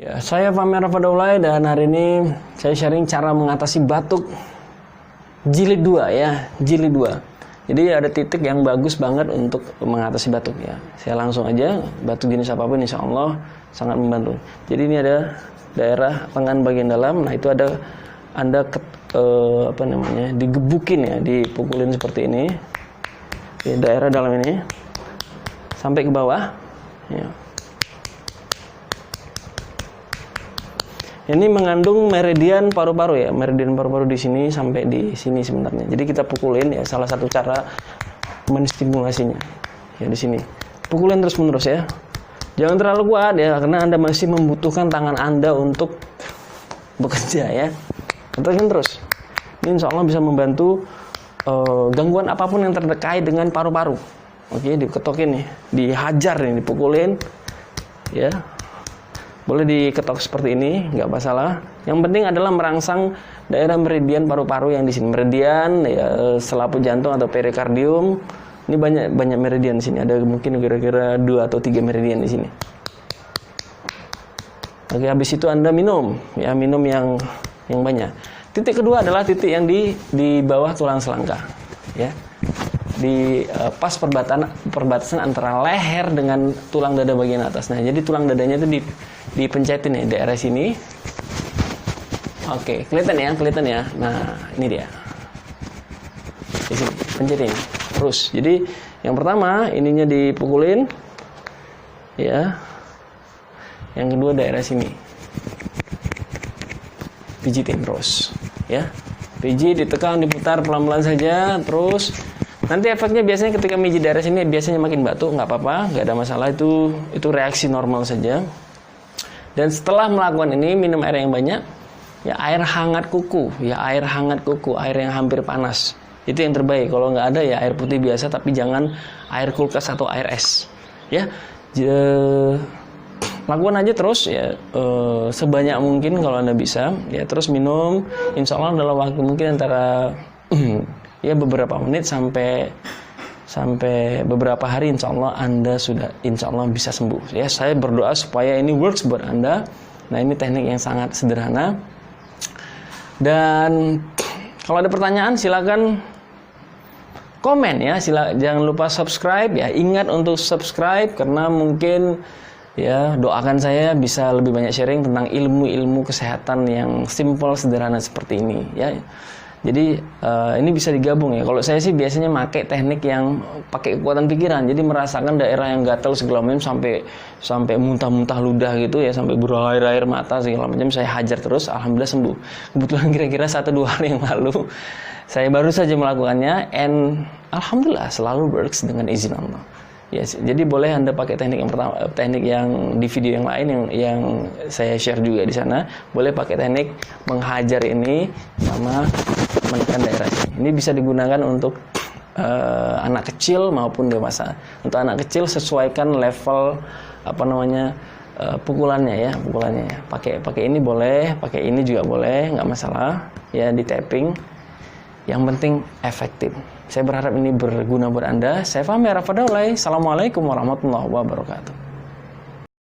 Ya, saya Fahmi Rafadaulay dan hari ini saya sharing cara mengatasi batuk jilid 2 ya, jilid 2. Jadi ada titik yang bagus banget untuk mengatasi batuk ya. Saya langsung aja, batuk jenis apapun insya Allah sangat membantu. Jadi ini ada daerah lengan bagian dalam, nah itu ada Anda digebukin ya, dipukulin seperti ini. Di daerah dalam ini sampai ke bawah ya. Ini mengandung meridian paru-paru ya, meridian paru-paru di sini sampai di sini sebenarnya. Jadi kita pukulin ya, salah satu cara menstimulasinya ya di sini. Pukulin terus-menerus ya. Jangan terlalu kuat ya, karena Anda masih membutuhkan tangan Anda untuk bekerja ya. Ketukin terus. Ini insya Allah bisa membantu gangguan apapun yang terkait dengan paru-paru. Oke, diketokin nih, dihajar nih, dipukulin ya. Boleh diketok seperti ini, nggak masalah. Yang penting adalah merangsang daerah meridian paru-paru yang di sini. Meridian ya, selaput jantung atau perikardium. Ini banyak meridian di sini. Ada mungkin kira-kira 2 atau 3 meridian di sini. Oke, habis itu Anda minum ya, minum yang banyak. Titik kedua adalah titik yang di bawah tulang selangka ya. Di pas perbatasan antara leher dengan tulang dada bagian atas. Nah, jadi tulang dadanya itu dipencetin ya, daerah sini. Oke, kelihatan ya. Nah, ini dia. Di sini, pencetin. Terus. Jadi, yang pertama ininya dipukulin. Ya. Yang kedua daerah sini. Pijitin terus, ya. Pijit, ditekan, diputar pelan-pelan saja, terus nanti efeknya biasanya ketika mijit daerah sini biasanya makin batuk, nggak apa-apa, nggak ada masalah, itu reaksi normal saja. Dan setelah melakukan ini minum air yang banyak, ya air hangat kuku, air yang hampir panas. Itu yang terbaik. Kalau nggak ada ya air putih biasa, tapi jangan air kulkas atau air es. Ya, lakukan aja terus ya sebanyak mungkin kalau Anda bisa. Ya terus minum, insya Allah dalam waktu mungkin antara ya beberapa menit sampai beberapa hari, insya Allah Anda sudah bisa sembuh. Ya, saya berdoa supaya ini works buat Anda. Nah, ini teknik yang sangat sederhana. Dan kalau ada pertanyaan silakan komen ya. Jangan lupa subscribe ya. Ingat untuk subscribe karena mungkin ya doakan saya bisa lebih banyak sharing tentang ilmu-ilmu kesehatan yang simple sederhana seperti ini ya. Jadi ini bisa digabung ya. Kalau saya sih biasanya pakai teknik yang pakai kekuatan pikiran. Jadi merasakan daerah yang gatal segala macam sampai muntah-muntah ludah gitu ya, sampai berair-air mata segala macam, saya hajar terus, alhamdulillah sembuh. Kebetulan kira-kira 1-2 hari yang lalu saya baru saja melakukannya and alhamdulillah selalu works dengan izin Allah. Ya, jadi boleh Anda pakai teknik yang pertama, teknik yang di video yang lain yang saya share juga di sana. Boleh pakai teknik menghajar ini sama menekan daerah sini. Ini bisa digunakan untuk anak kecil maupun dewasa. Untuk anak kecil sesuaikan level pukulannya ya. Pakai ini boleh, pakai ini juga boleh, nggak masalah. Ya, di tapping. Yang penting efektif. Saya berharap ini berguna buat Anda. Saya Fahmi Rafadaulay. Assalamualaikum warahmatullahi wabarakatuh.